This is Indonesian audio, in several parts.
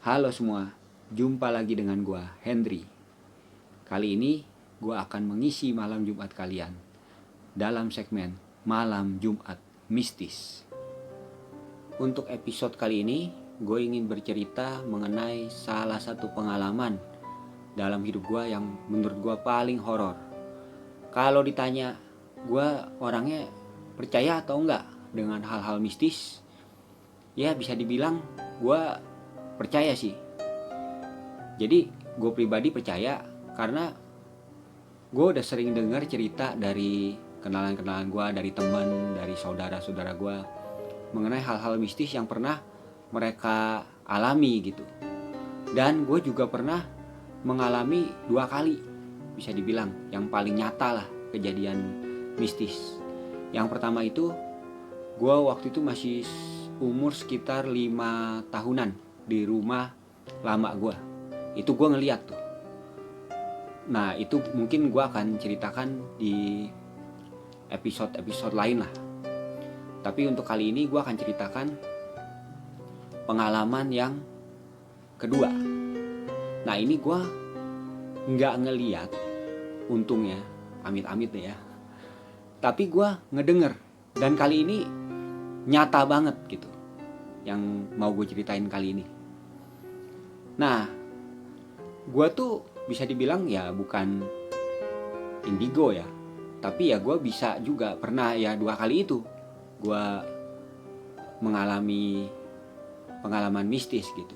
Halo semua, jumpa lagi dengan gua, Henry. Kali ini gua akan mengisi malam Jumat kalian dalam segmen Malam Jumat Mistis. Untuk episode kali ini, gue ingin bercerita mengenai salah satu pengalaman dalam hidup gua yang menurut gua paling horor. Kalau ditanya gua orangnya percaya atau enggak dengan hal-hal mistis, ya bisa dibilang gua percaya sih. Jadi gue pribadi percaya karena gue udah sering dengar cerita dari kenalan-kenalan gue, dari teman, dari saudara-saudara gue mengenai hal-hal mistis yang pernah mereka alami gitu. Dan gue juga pernah mengalami 2 kali, bisa dibilang yang paling nyata lah kejadian mistis. Yang pertama itu gue waktu itu masih umur sekitar 5 tahunan di rumah lama gue. Itu gue ngeliat tuh. Nah itu mungkin gue akan ceritakan di episode-episode lain lah. Tapi untuk kali ini gue akan ceritakan pengalaman yang kedua. Nah ini gue gak ngeliat, untungnya, amit-amit deh ya. Tapi gue ngedenger. Dan kali ini nyata banget gitu yang mau gue ceritain kali ini. Nah, gue tuh bisa dibilang ya bukan indigo ya, tapi ya gue bisa juga pernah ya 2 kali itu gue mengalami pengalaman mistis gitu.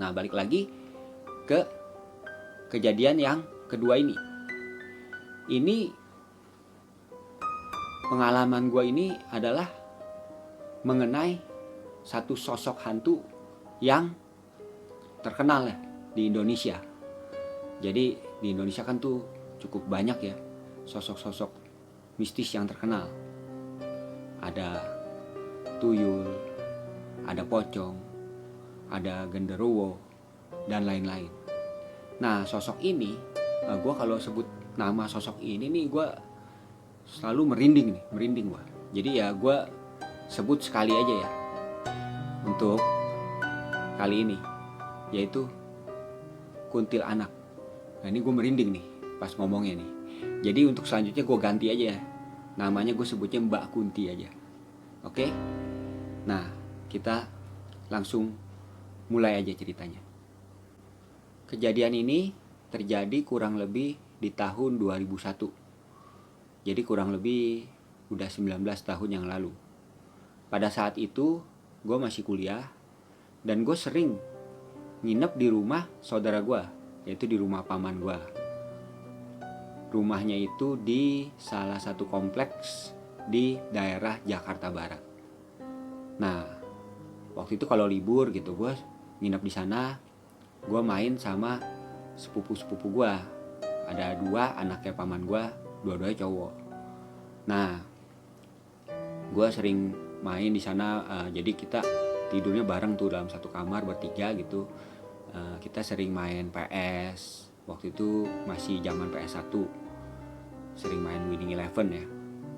Nah balik lagi ke kejadian yang kedua ini. Ini pengalaman gue ini adalah mengenai satu sosok hantu yang terkenal ya di Indonesia. Jadi di Indonesia kan tuh cukup banyak ya sosok-sosok mistis yang terkenal. Ada tuyul, ada pocong, ada genderuwo, dan lain-lain. Nah sosok ini, gue kalau sebut nama sosok ini nih gue selalu merinding gue. Jadi ya gue sebut sekali aja ya untuk kali ini, yaitu kuntilanak. Nah ini gue merinding nih pas ngomongnya nih. Jadi untuk selanjutnya gue ganti aja ya, namanya gue sebutnya Mbak Kunti aja. Oke? Nah kita langsung mulai aja ceritanya. Kejadian ini terjadi kurang lebih di tahun 2001. Jadi kurang lebih udah 19 tahun yang lalu. Pada saat itu gue masih kuliah dan gue sering nginep di rumah saudara gue, yaitu di rumah paman gue. Rumahnya itu di salah satu kompleks di daerah Jakarta Barat. Nah waktu itu kalau libur gitu gue nginep di sana, gue main sama sepupu-sepupu gue. Ada 2 anaknya paman gue, dua-duanya cowok. Nah gue sering main di sana, jadi kita tidurnya bareng tuh dalam satu kamar bertiga gitu. Kita sering main PS. Waktu itu masih zaman PS1. Sering main Winning Eleven ya,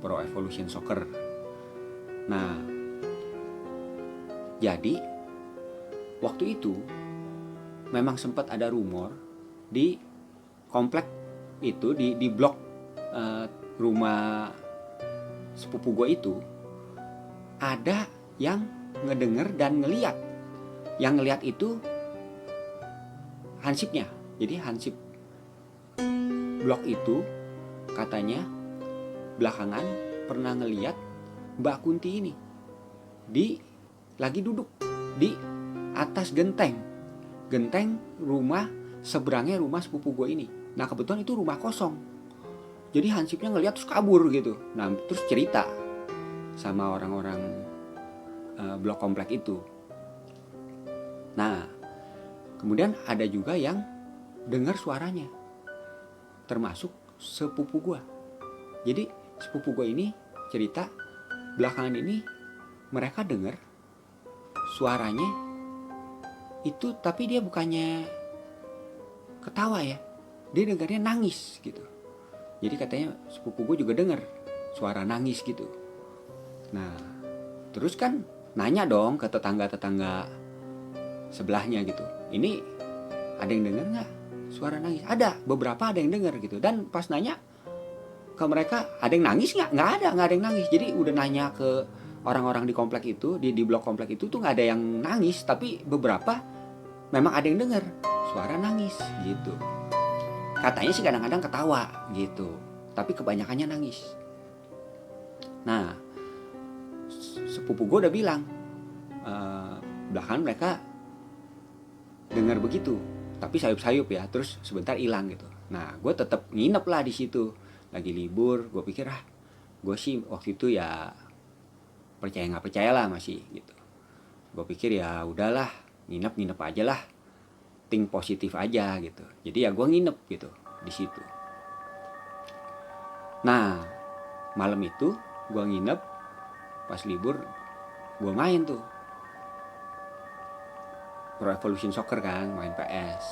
Pro Evolution Soccer. Nah jadi waktu itu memang sempat ada rumor di komplek itu, di blok rumah sepupu gue itu, ada yang ngedenger dan ngeliat. Yang ngeliat itu hansipnya. Jadi hansip blok itu katanya belakangan pernah ngeliat Mbak Kunti ini lagi duduk di atas genteng rumah seberangnya rumah sepupu gue ini. Nah kebetulan itu rumah kosong. Jadi hansipnya ngeliat terus kabur gitu. Nah terus cerita sama orang-orang blok komplek itu. Nah kemudian ada juga yang dengar suaranya, termasuk sepupu gue. Jadi sepupu gue ini cerita belakangan ini mereka dengar suaranya itu, tapi dia bukannya ketawa ya, dia dengarnya nangis gitu. Jadi katanya sepupu gue juga dengar suara nangis gitu. Nah terus kan nanya dong ke tetangga-tetangga sebelahnya gitu. Ini ada yang dengar nggak suara nangis? Ada, beberapa ada yang dengar gitu. Dan pas nanya ke mereka, ada yang nangis nggak? Nggak ada yang nangis. Jadi udah nanya ke orang-orang di komplek itu, di blok komplek itu tuh nggak ada yang nangis. Tapi beberapa memang ada yang dengar suara nangis gitu. Katanya sih kadang-kadang ketawa gitu, tapi kebanyakannya nangis. Nah, sepupu gue udah bilang, belakangan mereka dengar begitu, tapi sayup-sayup ya, terus sebentar hilang gitu. Nah, gue tetap nginep lah di situ, lagi libur. Gue pikir gue sih waktu itu ya percaya nggak percaya lah masih gitu. Gue pikir ya udahlah, nginep aja lah, think positif aja gitu. Jadi ya gue nginep gitu di situ. Nah, malam itu gue nginep, pas libur gue main tuh Pro Evolution Soccer kan, main PS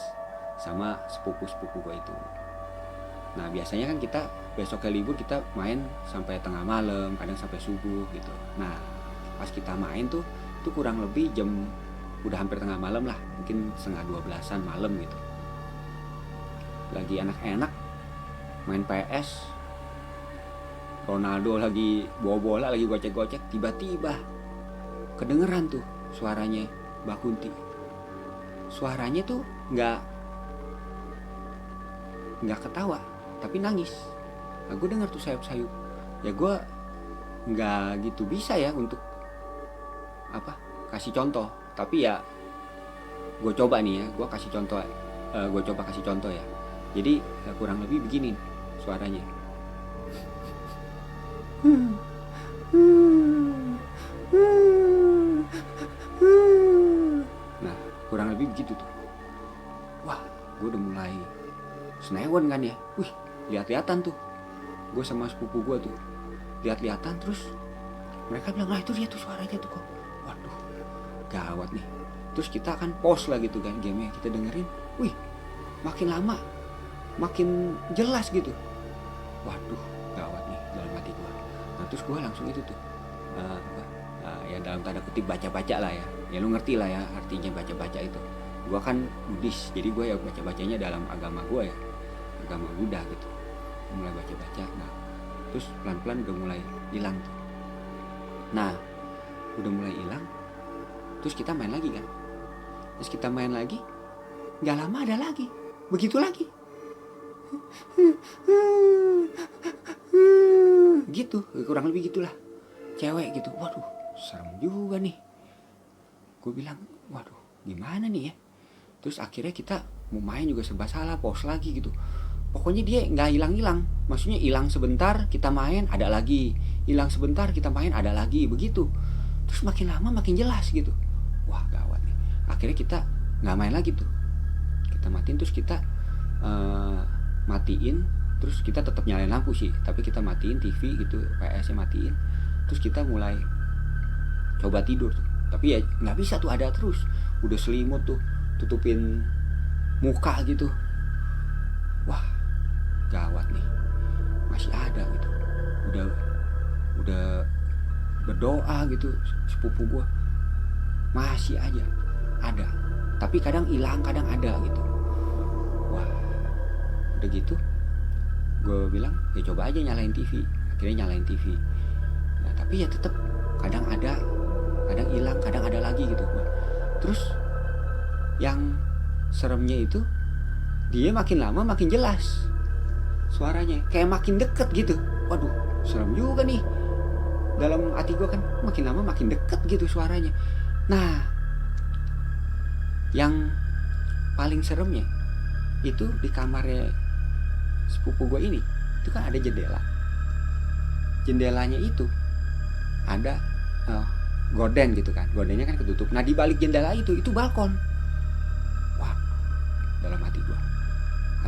sama sepupu-sepupu gue itu. Nah biasanya kan kita besoknya libur kita main sampai tengah malam, kadang sampai subuh gitu. Nah pas kita main tuh itu kurang lebih jam udah hampir tengah malam lah, mungkin 11:30 malam gitu. Lagi enak-enak main PS, Ronaldo lagi bawa bola, lagi gocek-gocek, tiba-tiba kedengeran tuh suaranya Mbak Kunti. Suaranya tuh nggak ketawa, tapi nangis. Nah, gue denger tuh sayup-sayup. Ya gue nggak gitu bisa ya untuk kasih contoh. Tapi ya gue coba nih ya, gue coba kasih contoh ya. Jadi ya kurang lebih begini suaranya. Nah kurang lebih begitu tuh. Wah, gue udah mulai senewan kan ya. Wih, lihat-lihatan tuh. Gue sama sepupu gue tuh lihat-lihatan, terus mereka bilang, itu dia tuh suaranya tuh kok. Waduh, gawat nih. Terus kita akan pause lah gitu kan game-nya, kita dengerin. Wih, makin lama makin jelas gitu. Waduh, gawat nih dalam hati gue. Nah terus gue langsung itu tuh ya dalam tanda kutip baca-baca lah ya. Ya lu ngerti lah ya artinya baca-baca itu. Gue kan Buddhis, jadi gue ya baca-bacanya dalam agama gue ya, agama Buddha gitu. Mulai baca-baca, nah terus pelan-pelan udah mulai hilang tuh. Nah udah mulai hilang, terus kita main lagi kan. Terus kita main lagi, gak lama ada lagi, begitu lagi. Gitu, kurang lebih gitulah. Cewek gitu, waduh serem juga nih. Gue bilang, waduh gimana nih ya. Terus akhirnya kita mau main juga serba salah, pause lagi gitu. Pokoknya dia gak hilang-hilang. Maksudnya hilang sebentar, kita main, ada lagi. Hilang sebentar, kita main, ada lagi. Begitu. Terus makin lama makin jelas gitu. Wah gawat nih. Akhirnya kita gak main lagi tuh. Kita matiin, terus kita matiin. Terus kita tetap nyalain lampu sih, tapi kita matiin TV gitu, PS-nya matiin. Terus kita mulai coba tidur tuh. Tapi ya gak bisa tuh, ada terus. Udah selimut tuh, tutupin muka gitu. Wah gawat nih, masih ada gitu. Udah berdoa gitu sepupu gue, masih aja ada. Tapi kadang hilang, kadang ada gitu. Wah udah gitu gue bilang ya coba aja nyalain TV. Akhirnya nyalain TV. Nah tapi ya tetap kadang ada, kadang hilang, kadang ada lagi gitu. Terus yang seremnya itu dia makin lama makin jelas suaranya, kayak makin deket gitu. Waduh serem juga nih. Dalam hati gue kan makin lama makin deket gitu suaranya. Nah yang paling seremnya itu di kamarnya sepupu gue ini, itu kan ada jendela. Jendelanya itu ada gorden gitu kan, gordennya kan ketutup. Nah di balik jendela itu balkon. Wah dalam hati gue,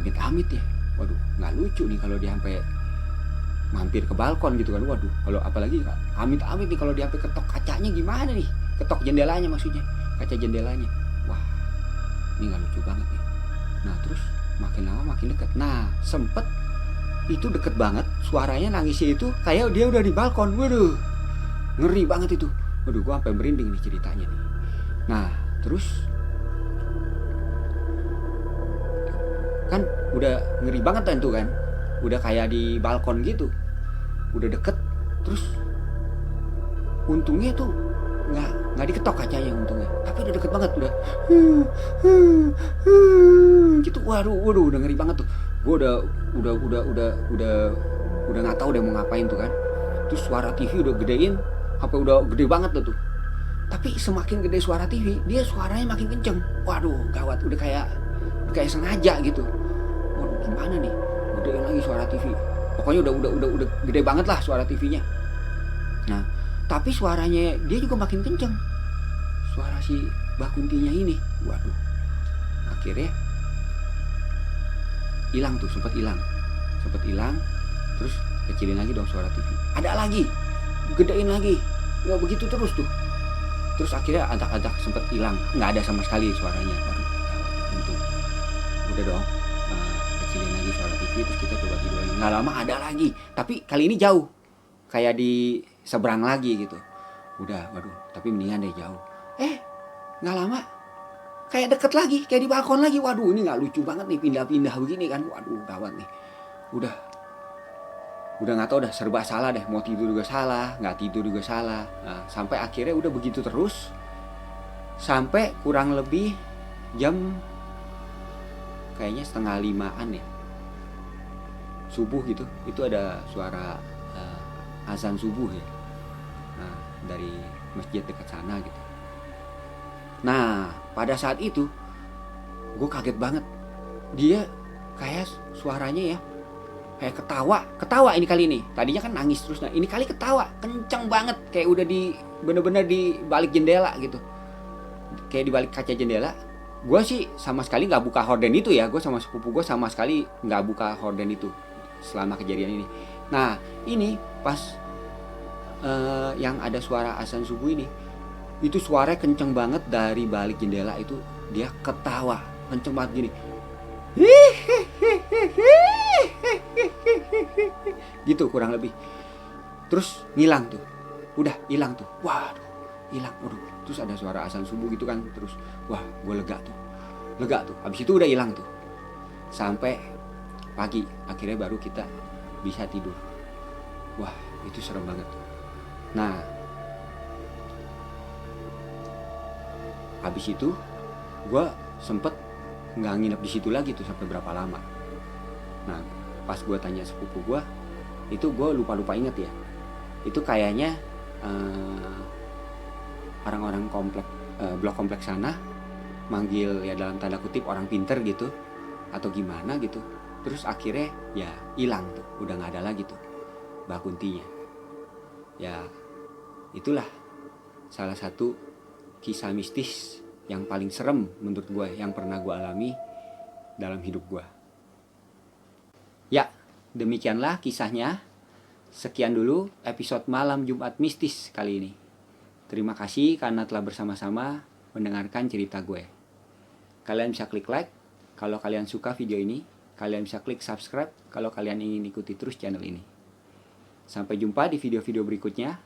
amit-amit ya. Waduh nggak lucu nih kalau dia sampai mampir ke balkon gitu kan. Waduh kalau apalagi amit-amit nih kalau dia sampai ketok kacanya gimana nih, ketok jendelanya maksudnya, kaca jendelanya. Wah ini nggak lucu banget nih. Nah terus makin lama makin dekat. Nah sempet itu deket banget suaranya, nangisnya itu kayak dia udah di balkon. Waduh ngeri banget itu. Waduh gue sampai merinding nih ceritanya nih. Nah terus kan udah ngeri banget kan tuh kan, udah kayak di balkon gitu, udah deket. Terus untungnya tuh nggak diketok kacanya untungnya, tapi udah deket banget, udah gitu. Waduh udah ngeri banget tuh. Gue udah nggak tahu deh mau ngapain tuh kan. Terus suara TV udah gedein, HP udah gede banget tuh. Tapi semakin gede suara TV, dia suaranya makin kenceng. Waduh gawat, udah kayak sengaja gitu. Waduh gimana nih, gedein lagi suara TV. Pokoknya udah gede banget lah suara TV-nya. Nah, tapi suaranya dia juga makin kenceng. Suara si Mbak Kuntinya ini. Waduh. Akhirnya hilang tuh, sempet hilang. Terus kecilin lagi dong suara TV. Ada lagi, gedein lagi. Nggak begitu terus tuh. Terus akhirnya adak-adak sempet hilang, nggak ada sama sekali suaranya. Waduh, untung. Udah dong, kecilin lagi suara TV. Terus kita coba tidur lagi. Nggak lama ada lagi, tapi kali ini jauh, kayak di seberang lagi gitu. Udah, waduh, tapi mendingan deh jauh. Nggak lama, kayak deket lagi, kayak di balkon lagi. Waduh, ini nggak lucu banget nih, pindah-pindah begini kan. Waduh, gawat nih. Udah nggak tahu, dah serba salah deh. Mau tidur juga salah, nggak tidur juga salah. Nah, sampai akhirnya udah begitu terus, sampai kurang lebih jam kayaknya 4:30 ya, subuh gitu. Itu ada suara azan subuh ya, dari masjid dekat sana gitu. Nah pada saat itu gue kaget banget. Dia kayak suaranya ya kayak ketawa ini kali ini. Tadinya kan nangis terus, nah ini kali ketawa kenceng banget, kayak udah bener-bener di balik jendela gitu, kayak di balik kaca jendela. Gue sih sama sekali nggak buka horden itu ya, gue sama sepupu gue sama sekali nggak buka horden itu selama kejadian ini. Nah ini pas yang ada suara azan subuh ini, itu suaranya kenceng banget dari balik jendela itu. Dia ketawa kenceng banget gini, gitu kurang lebih. Terus ngilang tuh, udah hilang tuh. Waduh, hilang. Waduh, terus ada suara azan subuh gitu kan. Terus wah, gue lega tuh. Habis itu udah hilang tuh sampai pagi. Akhirnya baru kita bisa tidur. Wah, itu serem banget. Nah, habis itu gue sempet nggak nginep di situ lagi tuh sampai berapa lama. Nah, pas gue tanya sepupu gue, itu gue lupa inget ya. Itu kayaknya orang-orang blok kompleks sana manggil ya dalam tanda kutip orang pinter gitu, atau gimana gitu. Terus akhirnya ya hilang tuh, udah nggak ada lagi tuh Mbak Kuntinya. Ya itulah salah satu kisah mistis yang paling serem menurut gue yang pernah gue alami dalam hidup gue. Ya, demikianlah kisahnya. Sekian dulu episode Malam Jumat Mistis kali ini. Terima kasih karena telah bersama-sama mendengarkan cerita gue. Kalian bisa klik like kalau kalian suka video ini. Kalian bisa klik subscribe kalau kalian ingin ikuti terus channel ini. Sampai jumpa di video-video berikutnya.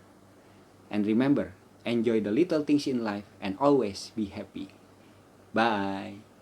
And remember, enjoy the little things in life and always be happy. Bye.